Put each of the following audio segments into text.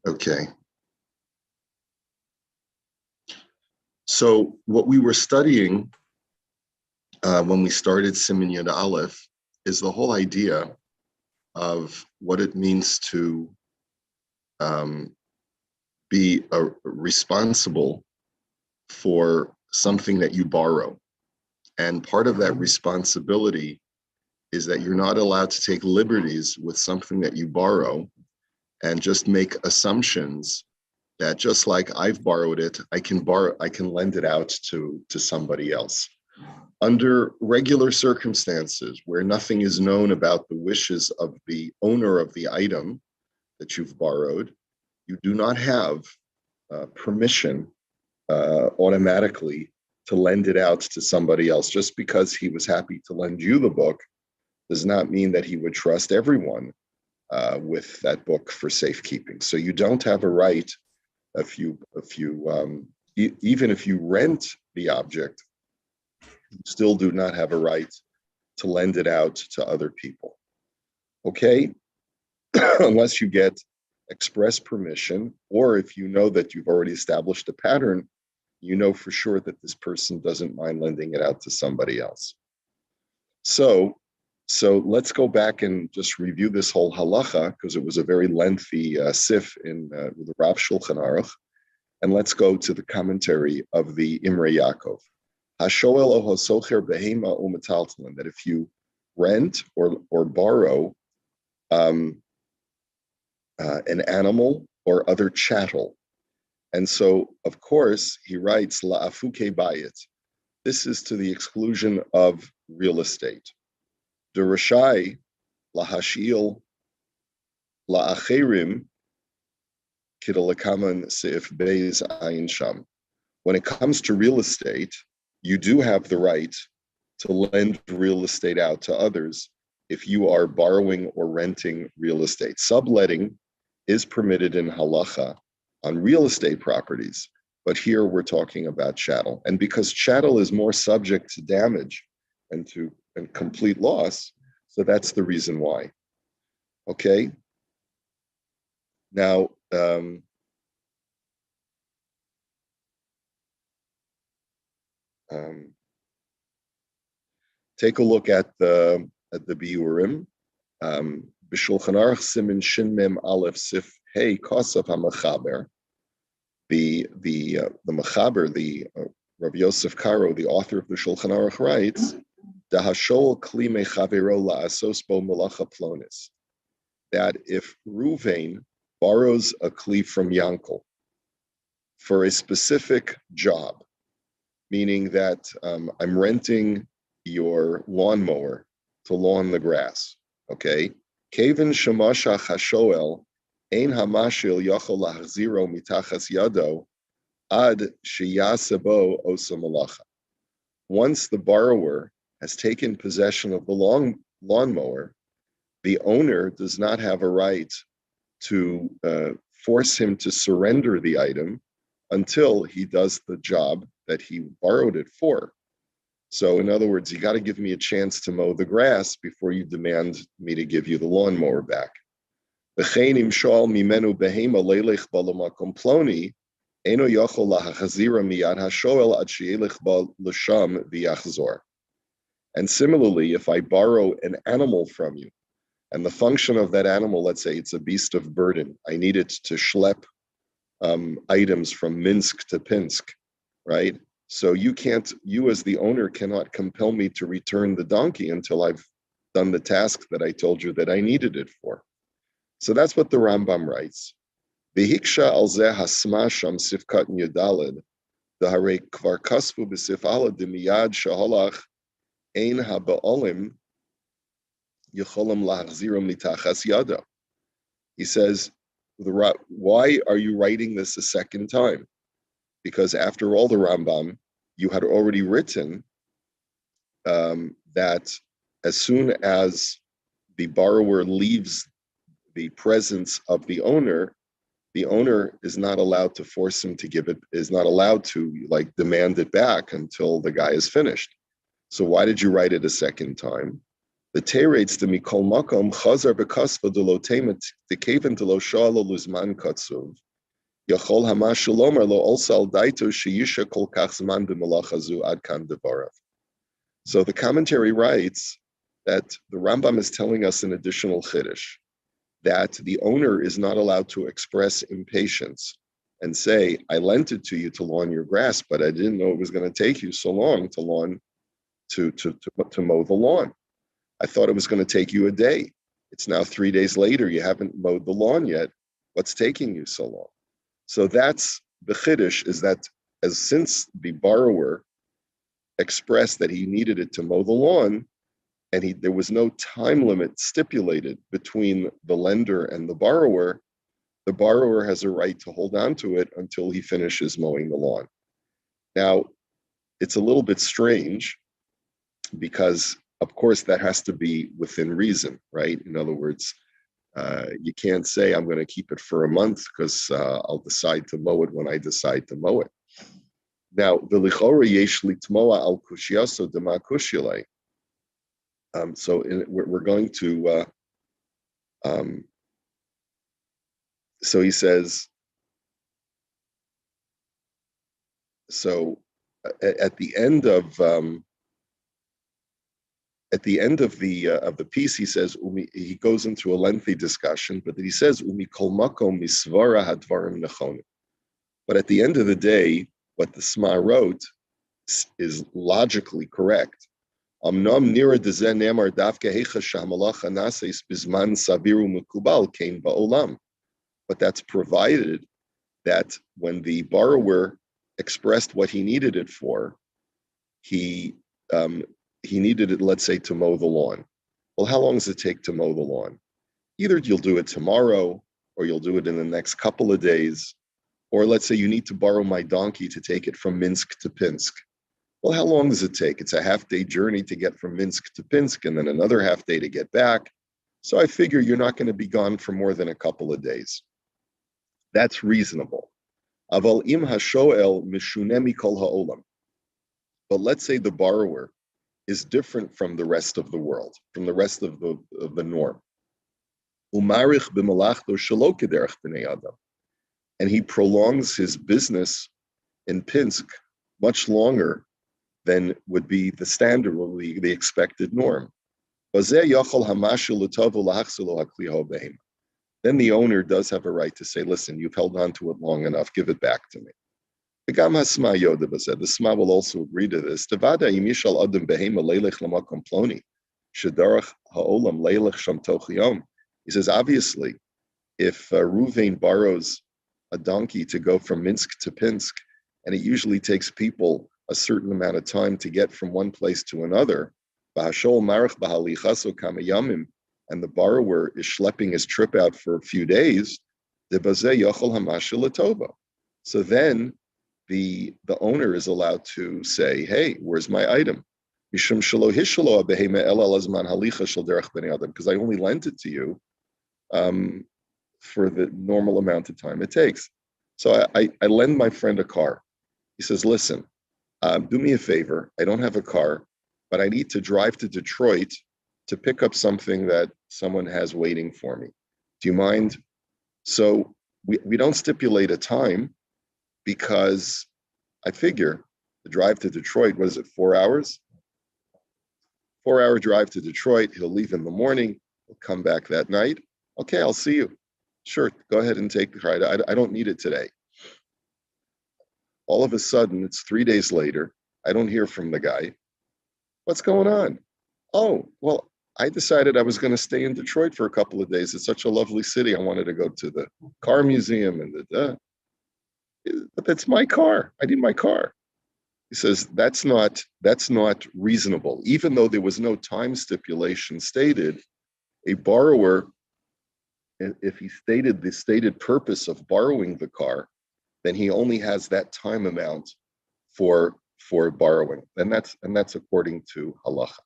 Okay. So what we were studying when we started Siman Yud Aleph is the whole idea of what it means to be responsible for something that you borrow. And part of that responsibility is that you're not allowed to take liberties with something that you borrow and just make assumptions that just like I've borrowed it, I can lend it out to somebody else. Under regular circumstances where nothing is known about the wishes of the owner of the item that you've borrowed, you do not have permission automatically to lend it out to somebody else. Just because he was happy to lend you the book does not mean that he would trust everyone with that book for safekeeping. So you don't have a right even if you rent the object, you still do not have a right to lend it out to other people. Okay? Unless you get express permission, or if you know that you've already established a pattern, you know for sure that this person doesn't mind lending it out to somebody else. So let's go back and just review this whole halacha, because it was a very lengthy sif in the Rav Shulchan Aruch. And let's go to the commentary of the Imrei Yaakov. Hashoel o hasocher behema u'metaltalin, that if you rent or borrow an animal or other chattel. And so, of course, he writes, la'afuke bayit. This is to the exclusion of real estate. Derashai lahashil la'acherim kidalakaman seif beis ayin sham. When it comes to real estate, you do have the right to lend real estate out to others if you are borrowing or renting real estate. Subletting is permitted in halacha on real estate properties, but here we're talking about chattel. And because chattel is more subject to damage and complete loss, so that's the reason why. Okay. Now, take a look at the biurim. B'Shulchan Aruch Siman Shin Mem Aleph Sif Hey Kosaf HaMachaber. The Machaber, the Rav Yosef Karo, the author of the Shulchan Aruch, writes, Dahashol Kli Mechavero La'asos Bo Melacha Plonis. That if Ruvain borrows a kli from Yankel for a specific job, meaning that I'm renting your lawnmower to lawn the grass, okay? Kevin Shemasha Hashoel Ein Hamashil Yachol Lahziro Mitachas Yado Ad Sheyasebo Osa Malacha. Once the borrower has taken possession of the lawnmower, the owner does not have a right to force him to surrender the item until he does the job that he borrowed it for. So in other words, you got to give me a chance to mow the grass before you demand me to give you the lawnmower back. And similarly, if I borrow an animal from you, and the function of that animal, let's say it's a beast of burden, I need it to schlep items from Minsk to Pinsk, right? So you as the owner cannot compel me to return the donkey until I've done the task that I told you that I needed it for. So that's what the Rambam writes. V'hiksha al zeh hasma sham sifkat yudalid, dahare kvar kasvu b'sif ala demiyad shaholach ein haba'olim yecholam lahzirom mitachas yada. He says, why are you writing this a second time? Because after all, the Rambam, you had already written that as soon as the borrower leaves the presence of the owner is not allowed to force him to give it, is not allowed to demand it back until the guy is finished. So why did you write it a second time? The teretz the mikol makom chazar bekasva de lo temet the kaven de lo shala luzman katsuv. Yachol hamashu lomer lo also daito sheyisha kol kach zman b'malachazu ad kan devarav. So the commentary writes that the Rambam is telling us an additional chiddush, that the owner is not allowed to express impatience and say, I lent it to you to lawn your grass, but I didn't know it was going to take you so long to mow the lawn. I thought it was going to take you a day. It's now 3 days later, you haven't mowed the lawn yet. What's taking you so long? So that's the chiddush, is that since the borrower expressed that he needed it to mow the lawn, and there was no time limit stipulated between the lender and the borrower has a right to hold on to it until he finishes mowing the lawn. Now, it's a little bit strange because, of course, that has to be within reason, right? In other words, you can't say, I'm going to keep it for a month because I'll decide to mow it when I decide to mow it. Now, the lichora yesh litmoa al kushiyaso dema kushilei. So we're going to, so he says, so at the end of the piece, he says, he goes into a lengthy discussion, but he says, Umi kol makom misvara hadvarim nechonim. But at the end of the day, what the Sma wrote is logically correct. Amnam nira dezen nemar davke hecha shamalacha naseis bizman saviru mukubal kain ba'olam. But that's provided that when the borrower expressed what he needed it for, he needed it, let's say, to mow the lawn. Well, how long does it take to mow the lawn? Either you'll do it tomorrow, or you'll do it in the next couple of days, or let's say you need to borrow my donkey to take it from Minsk to Pinsk. Well, how long does it take? It's a half-day journey to get from Minsk to Pinsk, and then another half-day to get back. So I figure you're not going to be gone for more than a couple of days. That's reasonable. Aval im hashoel mishunemi kol ha'olam. But let's say the borrower is different from the rest of the world, from the rest of the norm. Umarich b'malachto shelo kederech b'nei adam. And he prolongs his business in Pinsk much longer than would be the standard, or the expected norm. Then the owner does have a right to say, listen, you've held on to it long enough, give it back to me. The Sma will also agree to this. He says, obviously, if Ruvain borrows a donkey to go from Minsk to Pinsk, and it usually takes people a certain amount of time to get from one place to another, and the borrower is schlepping his trip out for a few days, so then the owner is allowed to say, hey, where's my item? Because I only lent it to you for the normal amount of time it takes. So I lend my friend a car. He says, listen, do me a favor. I don't have a car, but I need to drive to Detroit to pick up something that someone has waiting for me. Do you mind? So we don't stipulate a time, because I figure the drive to Detroit, what is it, 4 hours? 4-hour drive to Detroit. He'll leave in the morning. He'll come back that night. Okay, I'll see you. Sure, go ahead and take the ride. I don't need it today. All of a sudden, it's 3 days later. I don't hear from the guy. What's going on? Oh, well, I decided I was going to stay in Detroit for a couple of days. It's such a lovely city. I wanted to go to the car museum and but that's my car. I need my car. He says that's not reasonable. Even though there was no time stipulation stated, a borrower, if he stated the stated purpose of borrowing the car, then he only has that time amount for borrowing, and that's according to halacha.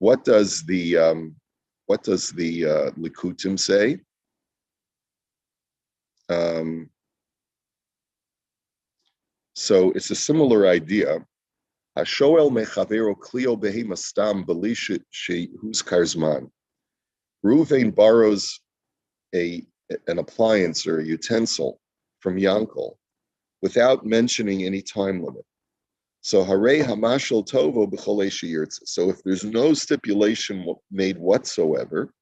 What does the Likutim say? So it's a similar idea. Hashoel mechavero klio behema stam beli shehuzkar zman. Reuven borrows an appliance or a utensil from Yankel without mentioning any time limit. So Harei Hamashal Tovo b'cholei sheyirtza. So if there's no stipulation made whatsoever,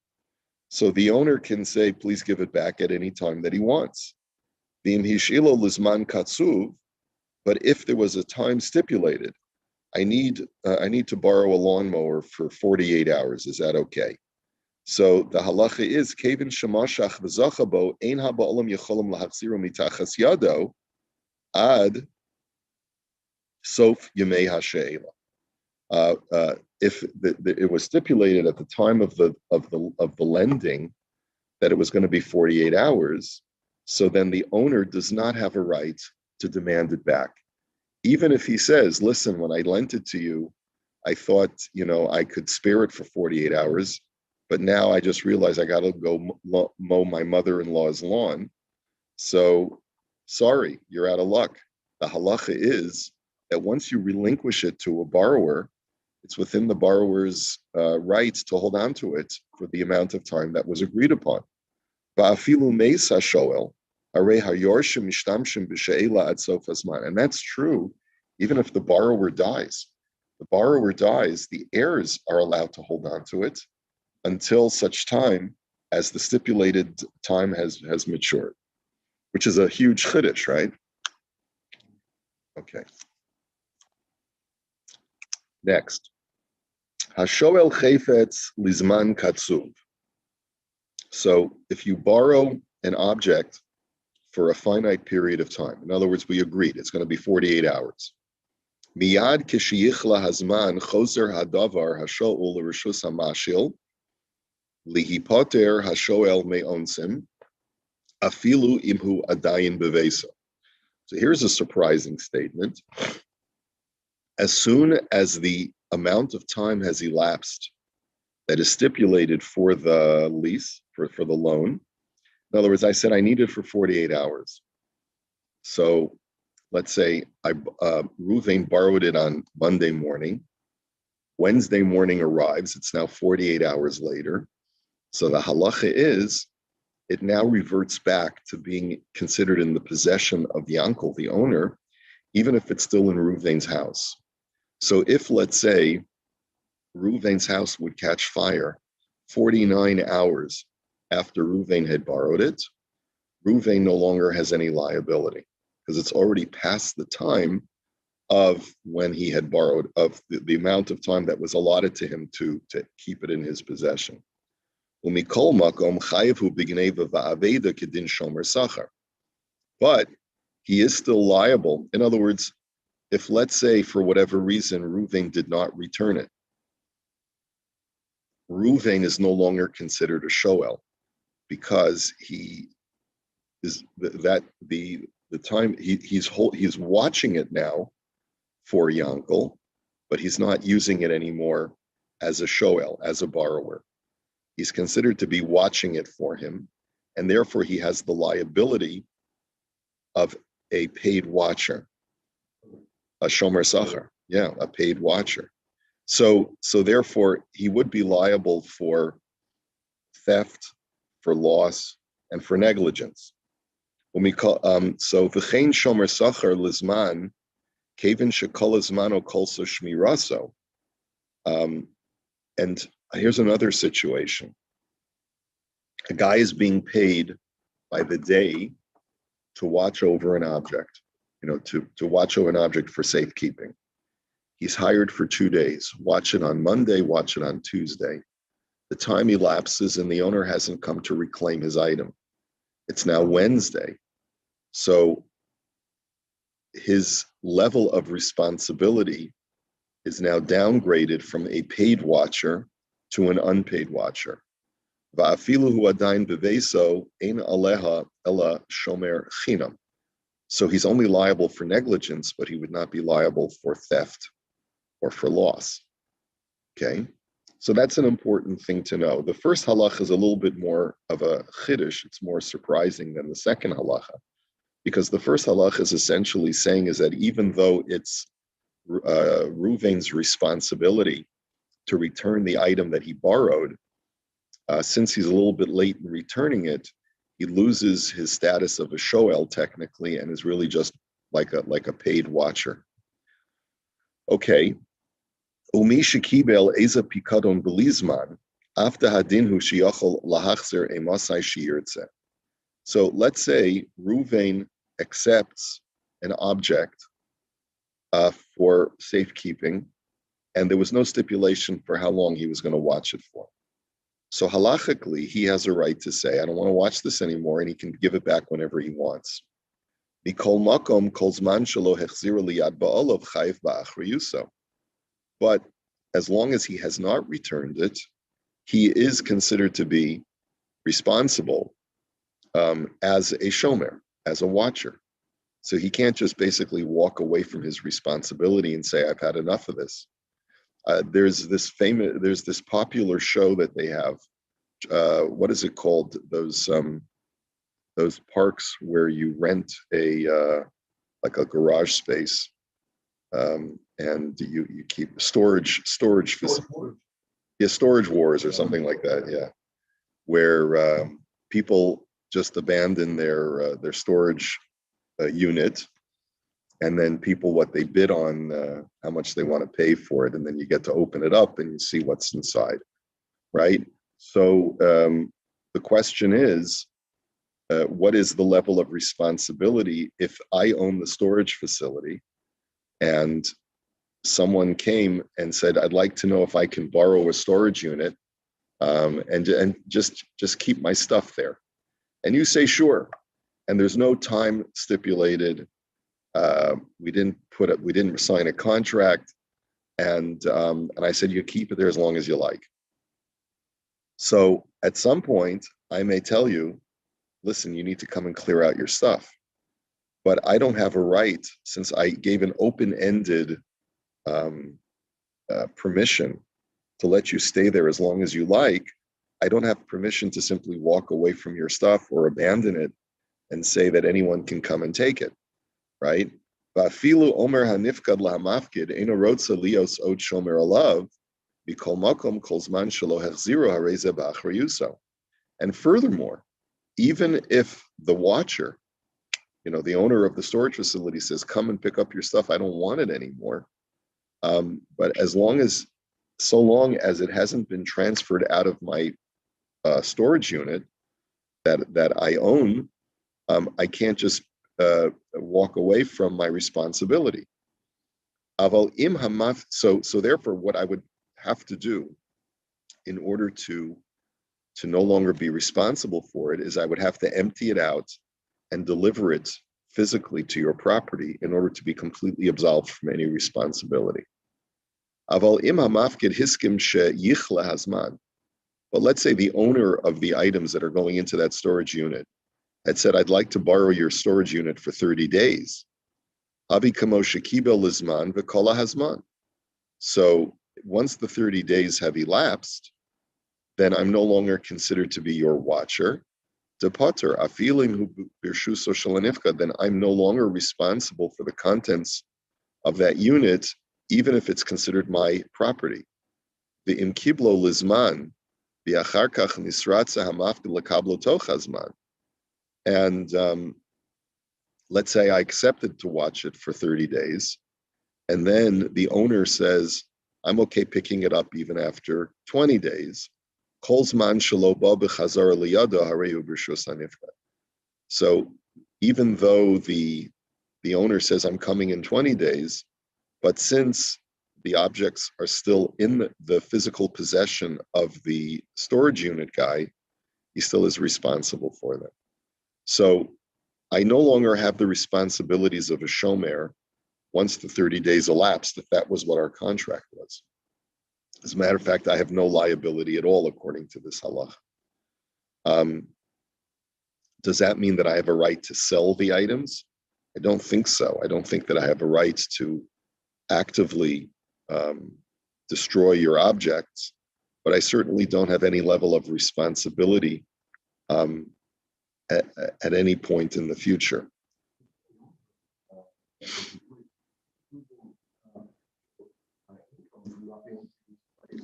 so the owner can say, please give it back at any time that he wants. V'im hishilo lizman katsuv, but if there was a time stipulated, I need to borrow a lawnmower for 48 hours. Is that okay? So the halacha is kevin shemashach v'zachabo ein haba'olam yecholim lahachziru mitachas yado ad sof yemei hashe'ela. If it was stipulated at the time of the lending that it was going to be 48 hours, so then the owner does not have a right to demand it back. Even if he says, listen, when I lent it to you, I thought, I could spare it for 48 hours, but now I just realized I got to go mow my mother-in-law's lawn. So sorry, you're out of luck. The halacha is that once you relinquish it to a borrower, it's within the borrower's rights to hold on to it for the amount of time that was agreed upon. And that's true even if the borrower dies. The borrower dies, the heirs are allowed to hold on to it until such time as the stipulated time has matured, which is a huge chiddush, right? Okay. Next. Hashoel chayfetz lizman katsuv. So if you borrow an object for a finite period of time, in other words, we agreed it's going to be 48 hours. Miyad kishiyichla hazman choser hadavar hashoel l'rishus hamashil lihipoter hashoel me'onsim afilu imhu adayin bevesa. So here's a surprising statement. As soon as the amount of time has elapsed that is stipulated for the lease, for the loan. In other words, I said I need it for 48 hours. So let's say Reuven borrowed it on Monday morning. Wednesday morning arrives. It's now 48 hours later. So the halacha is, it now reverts back to being considered in the possession of Yankel, the owner, even if it's still in Reuven's house. So if, let's say, Reuven's house would catch fire 49 hours after Reuven had borrowed it, Reuven no longer has any liability because it's already past the time of when he had borrowed, of the amount of time that was allotted to him to keep it in his possession. But he is still liable. In other words, if, let's say, for whatever reason, Reuven did not return it, Reuven is no longer considered a shoel because he is the time he's watching it now for Yankel, but he's not using it anymore as a shoel, as a borrower. He's considered to be watching it for him, and therefore he has the liability of a paid watcher. A shomer sachar, a paid watcher. So therefore, he would be liable for theft, for loss, and for negligence. When we call so v'chein shomer sachar lizman, kevin shekol lizmano kolso shmiraso. And here's another situation: a guy is being paid by the day to watch over an object. To watch over an object for safekeeping. He's hired for 2 days. Watch it on Monday, watch it on Tuesday. The time elapses and the owner hasn't come to reclaim his item. It's now Wednesday. So his level of responsibility is now downgraded from a paid watcher to an unpaid watcher. Va'afilu hu adayin beveso ein aleha ela shomer chinam. So he's only liable for negligence, but he would not be liable for theft or for loss. Okay, so that's an important thing to know. The first halacha is a little bit more of a chiddush. It's more surprising than the second halacha, because the first halacha is essentially saying is that even though it's Reuven's responsibility to return the item that he borrowed, since he's a little bit late in returning it, he loses his status of a shoel technically and is really just like a paid watcher. Okay. Umi shekibel eza pikadon belizman after hadinhu sheyachol lahachzer emasai sheyirtze. So let's say Reuven accepts an object for safekeeping, and there was no stipulation for how long he was going to watch it for. So halachically, he has a right to say, I don't want to watch this anymore, and he can give it back whenever he wants. But as long as he has not returned it, he is considered to be responsible as a shomer, as a watcher. So he can't just basically walk away from his responsibility and say, I've had enough of this. There's this popular show that they have. What is it called? Those parks where you rent like a garage space, and you keep storage facility. Yeah, Storage Wars or something like that. Yeah, where people just abandon their storage unit, and then people what they bid on, how much they want to pay for it, and then you get to open it up and you see what's inside, right? So the question is, what is the level of responsibility if I own the storage facility and someone came and said, I'd like to know if I can borrow a storage unit and just keep my stuff there. And you say, sure. And there's no time stipulated. We didn't sign a contract. And I said, you keep it there as long as you like. So at some point, I may tell you, listen, you need to come and clear out your stuff. But I don't have a right, since I gave an open-ended permission to let you stay there as long as you like. I don't have permission to simply walk away from your stuff or abandon it and say that anyone can come and take it, right? And furthermore, even if the watcher, the owner of the storage facility says, come and pick up your stuff, I don't want it anymore. But so long as it hasn't been transferred out of my storage unit that I own, I can't just walk away from my responsibility. So therefore, what I would have to do in order to no longer be responsible for it is I would have to empty it out and deliver it physically to your property in order to be completely absolved from any responsibility. But let's say the owner of the items that are going into that storage unit had said, I'd like to borrow your storage unit for 30 days. So once the 30 days have elapsed, then I'm no longer considered to be your watcher. Then I'm no longer responsible for the contents of that unit, even if it's considered my property. The imkiblo lizman, and let's say I accepted to watch it for 30 days, and then the owner says, I'm okay picking it up even after 20 days. So even though the owner says, I'm coming in 20 days, but since the objects are still in the physical possession of the storage unit guy, he still is responsible for them. So I no longer have the responsibilities of a shomer once the 30 days elapsed, if that was what our contract was. As a matter of fact, I have no liability at all according to this halach. Does that mean that I have a right to sell the items? I don't think so. I don't think that I have a right to actively destroy your objects, but I certainly don't have any level of responsibility at any point in the future.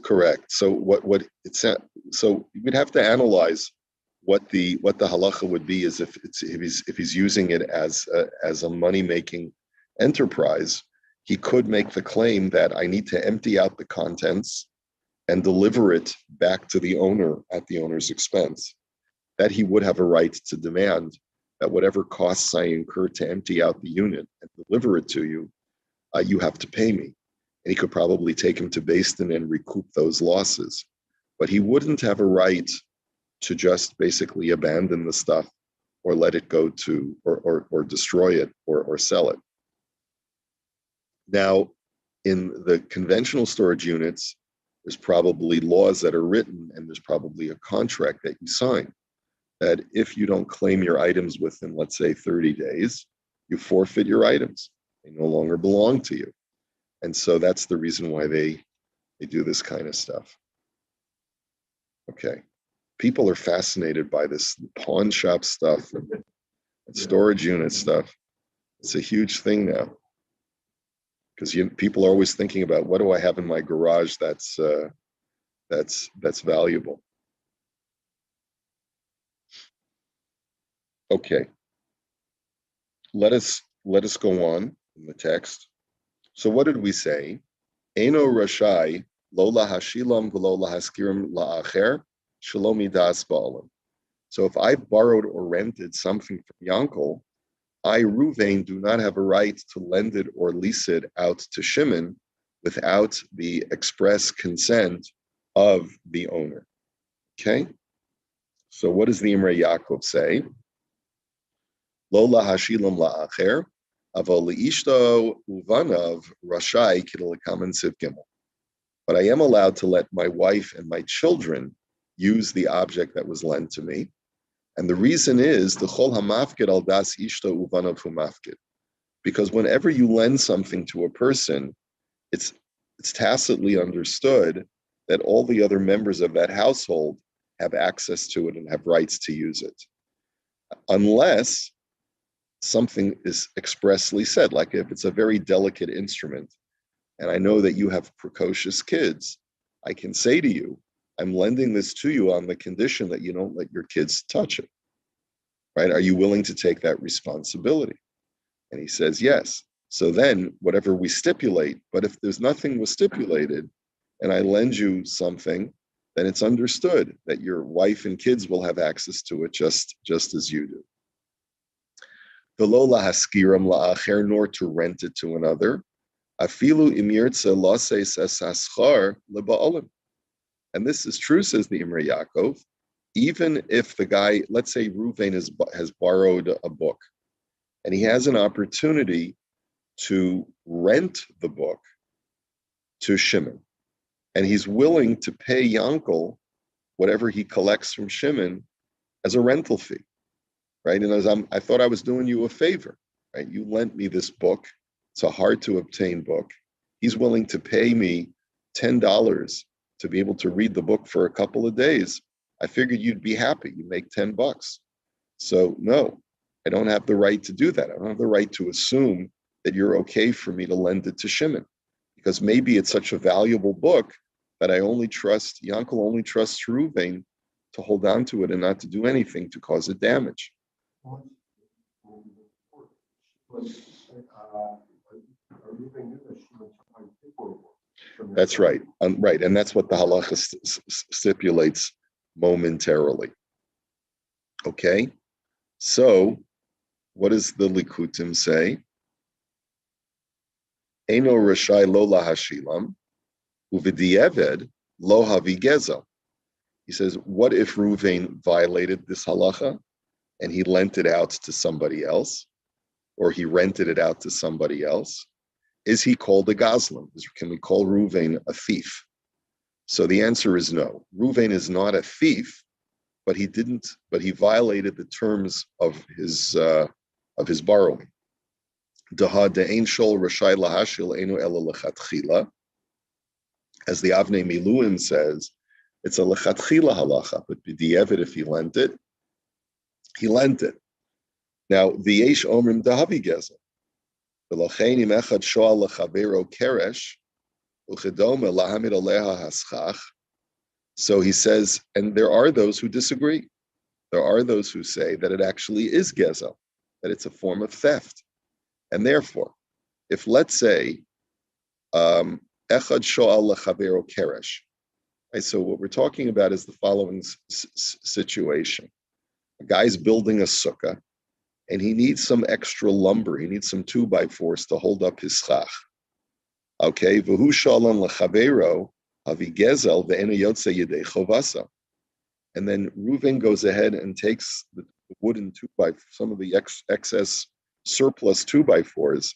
Correct. So what it's so we'd have to analyze what the halacha would be is if he's using it as a money making enterprise, he could make the claim that I need to empty out the contents and deliver it back to the owner at the owner's expense. That he would have a right to demand that whatever costs I incur to empty out the unit and deliver it to you, you have to pay me. And he could probably take him to Beis Din and recoup those losses. But he wouldn't have a right to just basically abandon the stuff or let it go to, or destroy it or sell it. Now, in the conventional storage units, there's probably laws that are written and there's probably a contract that you sign that if you don't claim your items within, let's say, 30 days, you forfeit your items. They no longer belong to you. And so that's the reason why they do this kind of stuff. Okay. People are fascinated by this pawn shop stuff and storage unit stuff. It's a huge thing now because people are always thinking about what do I have in my garage that's valuable. Okay, let us go on in the text. So what did we say? Eno rashai lo lahashilam v'lo lahaskirim la'acher shalomi das ba'olam. So if I borrowed or rented something from Yankel, I, Ruvain, do not have a right to lend it or lease it out to Shimon without the express consent of the owner. Okay? So what does the Imrei Yaakov say? Lo lahashilam la'acher, avol li'ishto uvanav rashai kidalakaman siv gimel. But I am allowed to let my wife and my children use the object that was lent to me. And the reason is the chol hamafkid al das ishto uvanav humafkid, because whenever you lend something to a person, it's tacitly understood that all the other members of that household have access to it and have rights to use it, unless something is expressly said, like if it's a very delicate instrument, and I know that you have precocious kids, I can say to you, I'm lending this to you on the condition that you don't let your kids touch it, right? Are you willing to take that responsibility? And he says, yes. So then whatever we stipulate, but if there's nothing was stipulated and I lend you something, then it's understood that your wife and kids will have access to it just as you do. V'lo lahaskiram la'acher, nor to rent it to another. Afilu imirtze laseis esaschar leba'olim. And this is true, says the Imrei Yaakov, even if the guy, let's say Ruvain has borrowed a book, and he has an opportunity to rent the book to Shimon, and he's willing to pay Yankel whatever he collects from Shimon as a rental fee, right? And as I thought I was doing you a favor, right? You lent me this book. It's a hard to obtain book. He's willing to pay me $10 to be able to read the book for a couple of days. I figured you'd be happy. You make $10. So no, I don't have the right to do that. I don't have the right to assume that you're okay for me to lend it to Shimon, because maybe it's such a valuable book that Yankel only trusts Ruvain to hold on to it and not to do anything to cause it damage. That's right. Right. And that's what the halacha stipulates momentarily. Okay. So what does the Likutim say? Eino rashai lo lahashilam uvidiyeved lo havigeza. He says, what if Ruvain violated this halacha and he lent it out to somebody else, or he rented it out to somebody else? Is he called a gazlan? Can we call Ruvain a thief? So the answer is no. Ruvain is not a thief, but he violated the terms of his borrowing. Daha de'ein shol rashai lahashil enu ela lechatchila. As the Avnei Miluim says, it's a lechatchila halacha, but b'di'evid, if he lent it, he lent it. Now, the yesh omrim dahavi gezel. V'lochein im echad shoal lechavero keresh Uchedoma lahamid aleha haschach. So he says, and there are those who disagree. There are those who say that it actually is gezel, that it's a form of theft. And therefore, if let's say, echad sho'al lechavero keresh, right, so what we're talking about is the following situation. A guy's building a sukkah, and he needs some extra lumber. He needs some 2x4s to hold up his schach. Okay, v'hu shalom lechavero havi gezel ve'enu yotze yedei chovasa. And then Reuven goes ahead and takes the wooden 2x, some of the excess surplus 2x4s,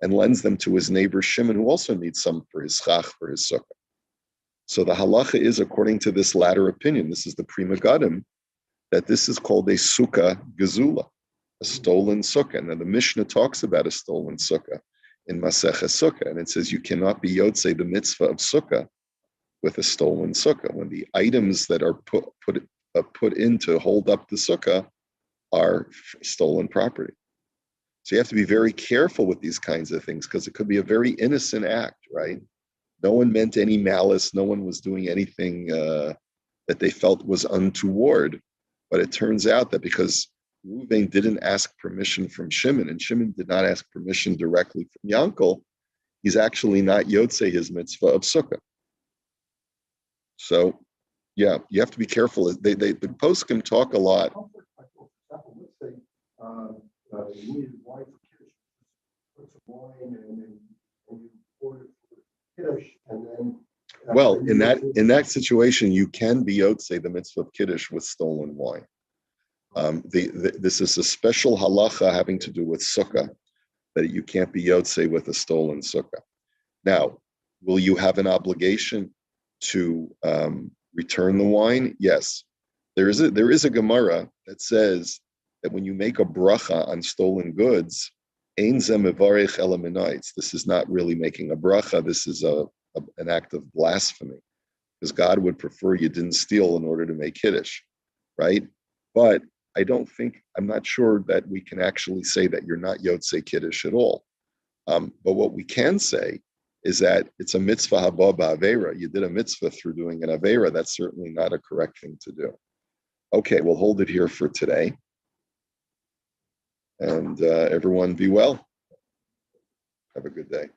and lends them to his neighbor Shimon, who also needs some for his schach, for his sukkah. So the halacha is, according to this latter opinion, this is the Prima Gadim, that this is called a sukkah gezula, a stolen sukkah. And then the Mishnah talks about a stolen sukkah in Masechah Sukkah, and it says you cannot be yotzei the mitzvah of sukkah with a stolen sukkah, when the items that are put in to hold up the sukkah are stolen property. So you have to be very careful with these kinds of things, because it could be a very innocent act, right? No one meant any malice. No one was doing anything that they felt was untoward. But it turns out that because Reuven didn't ask permission from Shimon, and Shimon did not ask permission directly from Yankel, he's actually not yotzei his mitzvah of sukkah. So, yeah, you have to be careful. The poskim talk a lot. You needed wine for Kiddush. Put some wine and you poured it for Kiddush, and then. Well, in that situation, you can be yotzei the mitzvah of Kiddush with stolen wine. This is a special halacha having to do with sukkah, that you can't be yotzei with a stolen sukkah. Now, will you have an obligation to return the wine? Yes. There is a Gemara that says that when you make a bracha on stolen goods, ein ze mevarich ela minaitz. This is not really making a bracha. This is an act of blasphemy, because God would prefer you didn't steal in order to make Kiddush, right? But I'm not sure that we can actually say that you're not yotzei Kiddush at all. But what we can say is that it's a mitzvah haba ba'avera. You did a mitzvah through doing an avera. That's certainly not a correct thing to do. Okay, we'll hold it here for today. And everyone be well. Have a good day.